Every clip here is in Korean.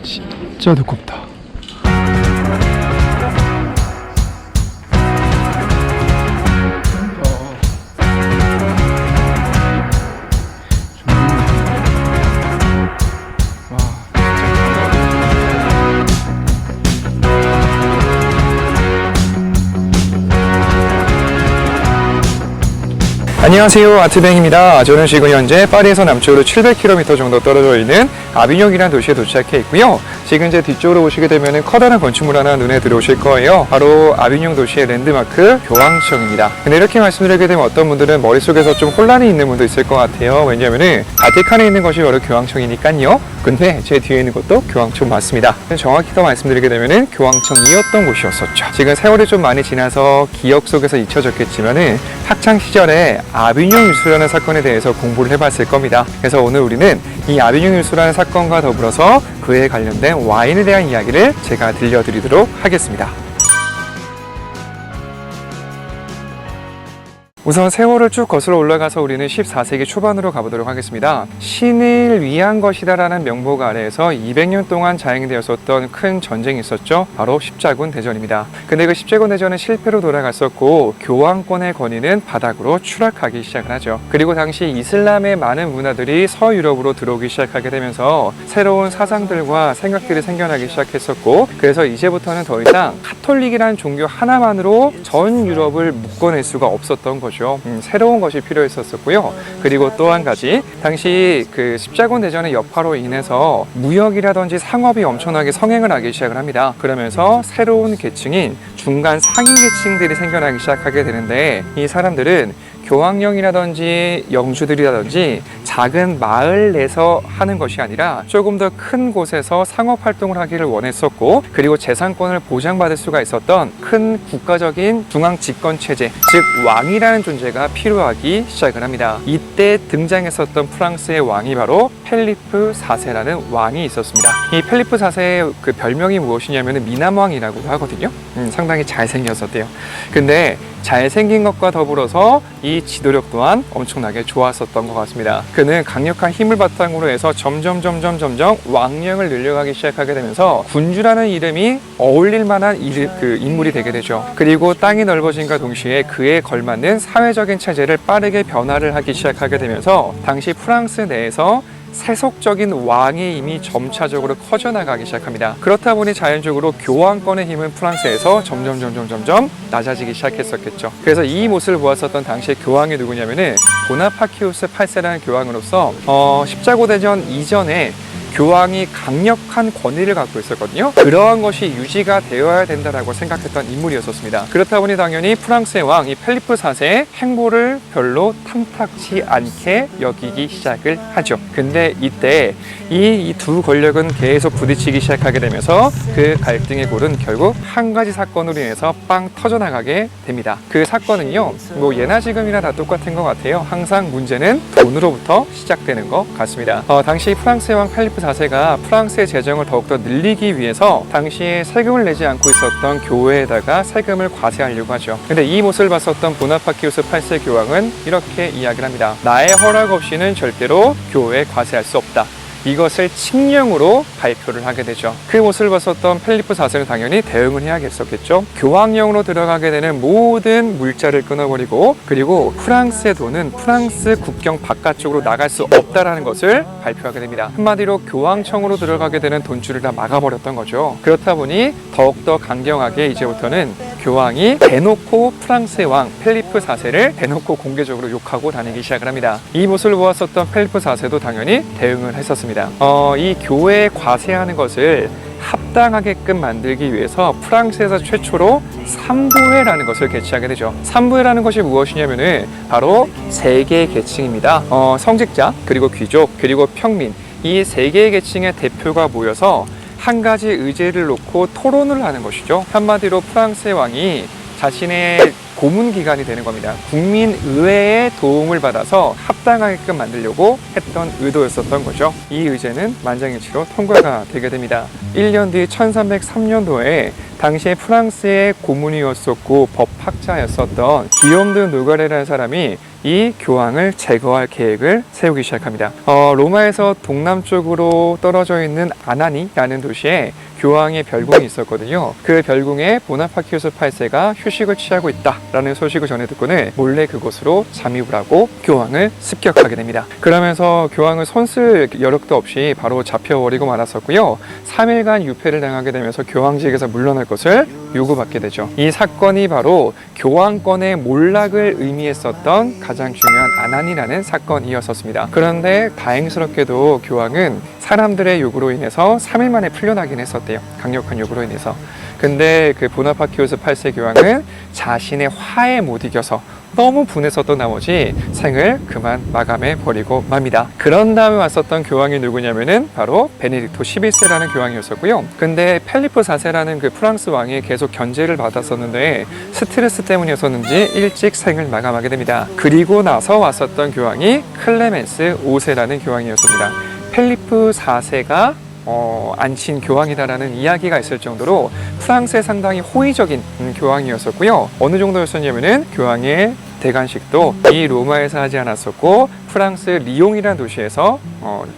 진짜 두껍다. 안녕하세요, 아트뱅입니다. 저는 지금 현재 파리에서 남쪽으로 700km 정도 떨어져 있는 아비뇽이라는 도시에 도착해 있고요. 지금 제 뒤쪽으로 오시게 되면 커다란 건축물 하나 눈에 들어오실 거예요. 바로 아비뇽 도시의 랜드마크 교황청입니다. 근데 이렇게 말씀드리게 되면 어떤 분들은 머릿속에서 좀 혼란이 있는 분도 있을 것 같아요. 왜냐면은 바티칸에 있는 것이 바로 교황청이니까요. 근데 제 뒤에 있는 것도 교황청 맞습니다. 정확히 더 말씀드리게 되면은 교황청이었던 곳이었었죠. 지금 세월이 좀 많이 지나서 기억 속에서 잊혀졌겠지만은 학창 시절에 아비뇽 일수라는 사건에 대해서 공부를 해봤을 겁니다. 그래서 오늘 우리는 이 아비뇽 일수라는 사건과 더불어서 그에 관련된 와인에 대한 이야기를 제가 들려드리도록 하겠습니다. 우선 세월을 쭉 거슬러 올라가서 우리는 14세기 초반으로 가보도록 하겠습니다. 신을 위한 것이다라는 명목 아래에서 200년 동안 자행되었었던 큰 전쟁이 있었죠. 바로 십자군 대전입니다. 근데 그 십자군 대전은 실패로 돌아갔었고 교황권의 권위는 바닥으로 추락하기 시작을 하죠. 그리고 당시 이슬람의 많은 문화들이 서유럽으로 들어오기 시작하게 되면서 새로운 사상들과 생각들이 생겨나기 시작했었고, 그래서 이제부터는 더 이상 카톨릭이라는 종교 하나만으로 전 유럽을 묶어낼 수가 없었던 거죠. 새로운 것이 필요했었고요. 그리고 또 한 가지, 당시 그 십자군 대전의 여파로 인해서 무역이라든지 상업이 엄청나게 성행을 하기 시작을 합니다. 그러면서 새로운 계층인 중간 상인 계층들이 생겨나기 시작하게 되는데, 이 사람들은 교황령이라든지 영주들이라든지 작은 마을 내에서 하는 것이 아니라 조금 더 큰 곳에서 상업 활동을 하기를 원했었고, 그리고 재산권을 보장받을 수가 있었던 큰 국가적인 중앙 집권 체제, 즉 왕이라는 존재가 필요하기 시작을 합니다. 이때 등장했었던 프랑스의 왕이 바로 펠리프 4세라는 왕이 있었습니다. 이 펠리프 4세의 그 별명이 무엇이냐면 미남왕이라고도 하거든요. 상당히 잘생겼었대요. 근데 잘생긴 것과 더불어서 이 지도력 또한 엄청나게 좋았었던 것 같습니다. 그는 강력한 힘을 바탕으로 해서 점점 왕령을 늘려가기 시작하게 되면서 군주라는 이름이 어울릴 만한 인물이 되게 되죠. 그리고 땅이 넓어진과 동시에 그에 걸맞는 사회적인 체제를 빠르게 변화를 하기 시작하게 되면서 당시 프랑스 내에서 세속적인 왕의 힘이 점차적으로 커져나가기 시작합니다. 그렇다 보니 자연적으로 교황권의 힘은 프랑스에서 점점 낮아지기 시작했었겠죠. 그래서 이 모습을 보았었던 당시의 교황이 누구냐면은 보나파키우스 8세라는 교황으로서 십자군 대전 이전에 교황이 강력한 권위를 갖고 있었거든요. 그러한 것이 유지가 되어야 된다라고 생각했던 인물이었습니다. 그렇다 보니 당연히 프랑스의 왕, 이 펠리프 4세의 행보를 별로 탐탁치 않게 여기기 시작을 하죠. 근데 이때 이 두 권력은 계속 부딪히기 시작하게 되면서 그 갈등의 골은 결국 한 가지 사건으로 인해서 빵 터져나가게 됩니다. 그 사건은요, 뭐 예나 지금이나 다 똑같은 것 같아요. 항상 문제는 돈으로부터 시작되는 것 같습니다. 당시 프랑스의 왕 펠리프 4세가 프랑스의 재정을 더욱더 늘리기 위해서 당시에 세금을 내지 않고 있었던 교회에다가 세금을 과세하려고 하죠. 근데 이 모습을 봤었던 보나파키우스 8세 교황은 이렇게 이야기를 합니다. 나의 허락 없이는 절대로 교회에 과세할 수 없다. 이것을 칙령으로 발표를 하게 되죠. 그 모습을 봤었던 펠리프 4세는 당연히 대응을 해야겠었겠죠. 교황령으로 들어가게 되는 모든 물자를 끊어버리고, 그리고 프랑스의 돈은 프랑스 국경 바깥쪽으로 나갈 수 없다라는 것을 발표하게 됩니다. 한마디로 교황청으로 들어가게 되는 돈줄을 다 막아버렸던 거죠. 그렇다 보니 더욱더 강경하게 이제부터는 교황이 대놓고 프랑스의 왕 펠리프 4세를 대놓고 공개적으로 욕하고 다니기 시작을 합니다. 이 모습을 보았었던 펠리프 4세도 당연히 대응을 했었습니다. 이 교회에 과세하는 것을 합당하게끔 만들기 위해서 프랑스에서 최초로 삼부회라는 것을 개최하게 되죠. 삼부회라는 것이 무엇이냐면은 바로 세 개의 계층입니다. 성직자, 그리고 귀족, 그리고 평민, 이 세 개의 계층의 대표가 모여서 한 가지 의제를 놓고 토론을 하는 것이죠. 한마디로 프랑스의 왕이 자신의 고문기관이 되는 겁니다. 국민의회의 도움을 받아서 합당하게끔 만들려고 했던 의도였었던 거죠. 이 의제는 만장일치로 통과가 되게 됩니다. 1년 뒤 1303년도에 당시에 프랑스의 고문이었었고 법학자였었던 기욤드 누가레라는 사람이 이 교황을 제거할 계획을 세우기 시작합니다. 로마에서 동남쪽으로 떨어져 있는 아나니라는 도시에 교황의 별궁이 있었거든요. 그 별궁에 보나파키우스 8세가 휴식을 취하고 있다라는 소식을 전해 듣고는 몰래 그곳으로 잠입을 하고 교황을 습격하게 됩니다. 그러면서 교황을 손쓸 여력도 없이 바로 잡혀버리고 말았었고요. 3일간 유폐를 당하게 되면서 교황직에서 물러날 것을 요구받게 되죠. 이 사건이 바로 교황권의 몰락을 의미했었던 가장 중요한 아나니라는 사건이었었습니다. 그런데 다행스럽게도 교황은 사람들의 요구로 인해서 3일 만에 풀려나긴 했었대요. 강력한 요구로 인해서. 근데 그 보나파키우스 8세 교황은 자신의 화에 못 이겨서 너무 분했었던 나머지 생을 그만 마감해 버리고 맙니다. 그런 다음에 왔었던 교황이 누구냐면은 바로 베네딕토 11세라는 교황이었었고요. 근데 펠리프 4세라는 그 프랑스 왕이 계속 견제를 받았었는데 스트레스 때문이었었는지 일찍 생을 마감하게 됩니다. 그리고 나서 왔었던 교황이 클레멘스 5세라는 교황이었습니다. 펠리프 4세가 안친 교황이다라는 이야기가 있을 정도로 프랑스에 상당히 호의적인 교황이었었고요. 어느 정도였었냐면은 교황의 대관식도 이 로마에서 하지 않았었고 프랑스 리옹이라는 도시에서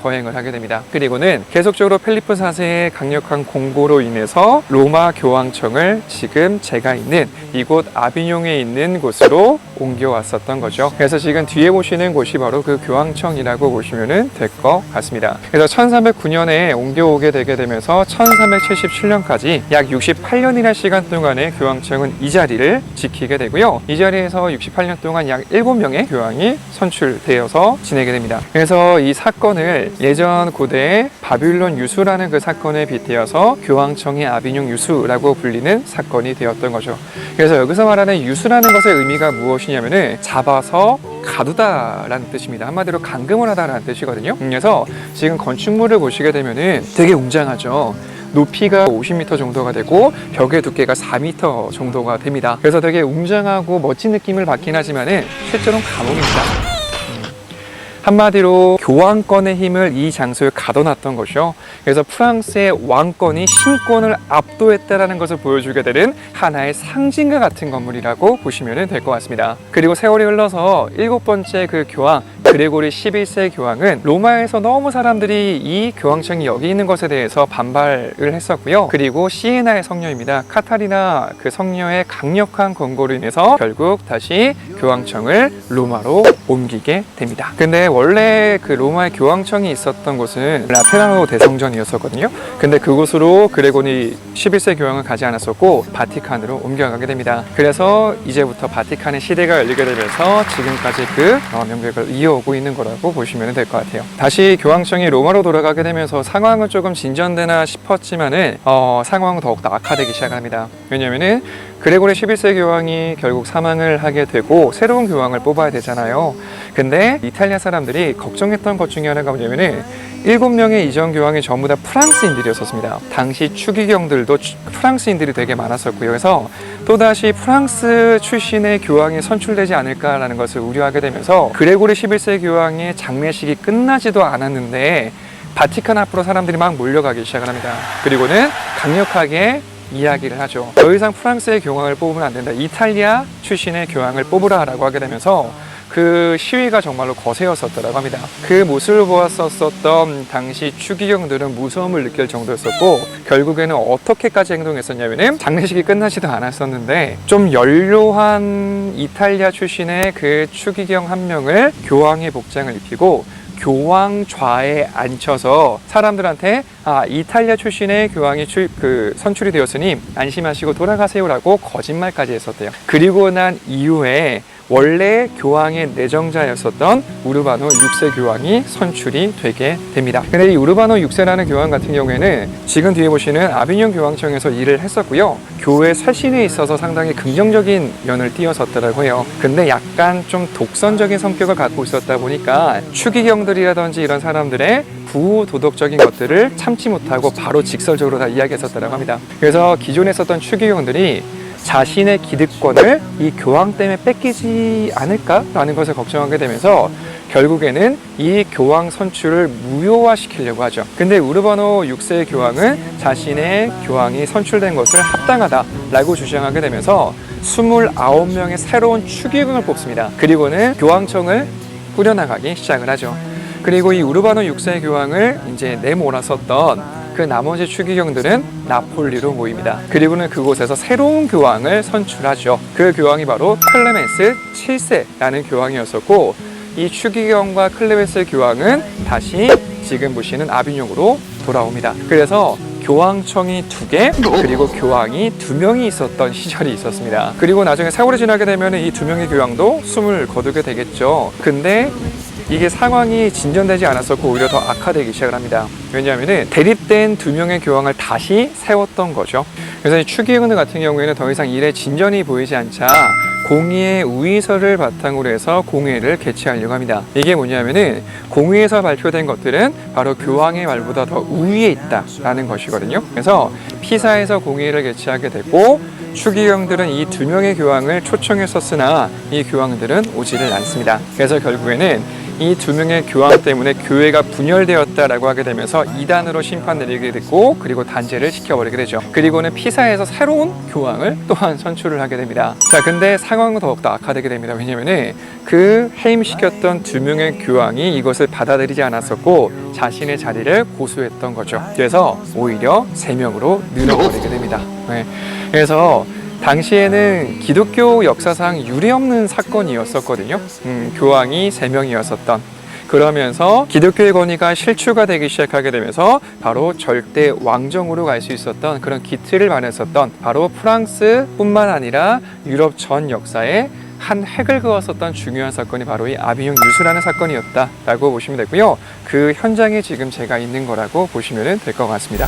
거행을 하게 됩니다. 그리고는 계속적으로 펠리프 4세의 강력한 공고로 인해서 로마 교황청을 지금 제가 있는 이곳 아비뇽에 있는 곳으로 옮겨왔었던 거죠. 그래서 지금 뒤에 보시는 곳이 바로 그 교황청이라고 보시면 될 것 같습니다. 그래서 1309년에 옮겨오게 되게 되면서 1377년까지 약 68년이라는 시간 동안에 교황청은 이 자리를 지키게 되고요. 이 자리에서 68년 동안 약 7명의 교황이 선출되어서 지내게 됩니다. 그래서 이 사건을 예전 고대의 바빌론 유수라는 그 사건에 빗대어서 교황청의 아비뇽 유수라고 불리는 사건이 되었던 거죠. 그래서 여기서 말하는 유수라는 것의 의미가 무엇이냐면은 잡아서 가두다라는 뜻입니다. 한마디로 감금을 하다라는 뜻이거든요. 그래서 지금 건축물을 보시게 되면은 되게 웅장하죠. 높이가 50m 정도가 되고 벽의 두께가 4m 정도가 됩니다. 그래서 되게 웅장하고 멋진 느낌을 받긴 하지만은 실제로는 감옥입니다. 한마디로 교황권의 힘을 이 장소에 가둬놨던 것이요. 그래서 프랑스의 왕권이 신권을 압도했다라는 것을 보여주게 되는 하나의 상징과 같은 건물이라고 보시면 될 것 같습니다. 그리고 세월이 흘러서 7번째 그 교황 그레고리 11세 교황은 로마에서 너무 사람들이 이 교황청이 여기 있는 것에 대해서 반발을 했었고요. 그리고 시에나의 성녀입니다. 카타리나 그 성녀의 강력한 권고로 인해서 결국 다시 교황청을 로마로 옮기게 됩니다. 근데 원래 그 로마의 교황청이 있었던 곳은 라테라노 대성전이었었거든요. 근데 그곳으로 그레고리 11세 교황을 가지 않았었고 바티칸으로 옮겨가게 됩니다. 그래서 이제부터 바티칸의 시대가 열리게 되면서 지금까지 그 명백을 이어오고 있는 거라고 보시면 될 것 같아요. 다시 교황청이 로마로 돌아가게 되면서 상황은 조금 진전되나 싶었지만은 상황은 더욱더 악화되기 시작합니다. 왜냐면은 그레고리 11세 교황이 결국 사망을 하게 되고 새로운 교황을 뽑아야 되잖아요. 근데 이탈리아 사람들이 걱정했던 것 중에 하나가 뭐냐면은 7명의 이전 교황이 전부 다 프랑스인들이었습니다. 당시 추기경들도 프랑스인들이 되게 많았었고요. 그래서 또다시 프랑스 출신의 교황이 선출되지 않을까라는 것을 우려하게 되면서 그레고리 11세 교황의 장례식이 끝나지도 않았는데 바티칸 앞으로 사람들이 막 몰려가기 시작을 합니다. 그리고는 강력하게 이야기를 하죠. 더 이상 프랑스의 교황을 뽑으면 안 된다. 이탈리아 출신의 교황을 뽑으라라고 하게 되면서 그 시위가 정말로 거세였었더라고 합니다. 그 모습을 보았었던 당시 추기경들은 무서움을 느낄 정도였었고 결국에는 어떻게까지 행동했었냐면은 장례식이 끝나지도 않았었는데 좀 연료한 이탈리아 출신의 그 추기경 한 명을 교황의 복장을 입히고 교황 좌에 앉혀서 사람들한테 이탈리아 출신의 교황이 선출이 되었으니 안심하시고 돌아가세요라고 거짓말까지 했었대요. 그리고 난 이후에 원래 교황의 내정자였었던 우르바노 6세 교황이 선출이 되게 됩니다. 근데 이 우르바노 6세라는 교황 같은 경우에는 지금 뒤에 보시는 아비뇽 교황청에서 일을 했었고요. 교회 쇄신에 있어서 상당히 긍정적인 면을 띄었었더라고요 해요. 근데 약간 좀 독선적인 성격을 갖고 있었다 보니까 추기경들이라든지 이런 사람들의 부도덕적인 것들을 참지 못하고 바로 직설적으로 다 이야기했었다고 합니다. 그래서 기존에 있었던 추기경들이 자신의 기득권을 이 교황 때문에 뺏기지 않을까라는 것을 걱정하게 되면서 결국에는 이 교황 선출을 무효화시키려고 하죠. 근데 우르바노 6세 교황은 자신의 교황이 선출된 것을 합당하다라고 주장하게 되면서 29명의 새로운 추기경을 뽑습니다. 그리고는 교황청을 꾸려나가기 시작을 하죠. 그리고 이 우르바노 6세 교황을 이제 내몰았었던 그 나머지 추기경들은 나폴리로 모입니다. 그리고는 그곳에서 새로운 교황을 선출하죠. 그 교황이 바로 클레멘스 7세라는 교황이었었고, 이 추기경과 클레멘스 교황은 다시 지금 보시는 아비뇽으로 돌아옵니다. 그래서 교황청이 2개, 그리고 교황이 2명이 있었던 시절이 있었습니다. 그리고 나중에 세월이 지나게 되면 이 2명의 교황도 숨을 거두게 되겠죠. 근데 이게 상황이 진전되지 않았었고 오히려 더 악화되기 시작을 합니다. 왜냐하면 대립된 2명의 교황을 다시 세웠던 거죠. 그래서 이 추기경 같은 경우에는 더 이상 일에 진전이 보이지 않자 공의의 우의서를 바탕으로 해서 공의회를 개최하려고 합니다. 이게 뭐냐면은 공의에서 발표된 것들은 바로 교황의 말보다 더 우위에 있다라는 것이거든요. 그래서 피사에서 공의회를 개최하게 되고, 추기경들은 이 2명의 교황을 초청했었으나 이 교황들은 오지를 않습니다. 그래서 결국에는 이 2명의 교황 때문에 교회가 분열되었다라고 하게 되면서 이단으로 심판 내리게 됐고, 그리고 단죄를 시켜버리게 되죠. 그리고는 피사에서 새로운 교황을 또한 선출을 하게 됩니다. 자, 근데 상황은 더욱더 악화되게 됩니다. 왜냐면은 그 해임시켰던 2명의 교황이 이것을 받아들이지 않았었고 자신의 자리를 고수했던 거죠. 그래서 오히려 3명으로 늘어버리게 됩니다. 네. 그래서 당시에는 기독교 역사상 유례없는 사건이었었거든요. 교황이 3명이었었던. 그러면서 기독교의 권위가 실추가 되기 시작하게 되면서 바로 절대 왕정으로 갈 수 있었던 그런 기틀을 마련했었던 바로 프랑스뿐만 아니라 유럽 전 역사에 한 획을 그었었던 중요한 사건이 바로 이 아비뇽 유수라는 사건이었다라고 보시면 되고요. 그 현장에 지금 제가 있는 거라고 보시면 될 것 같습니다.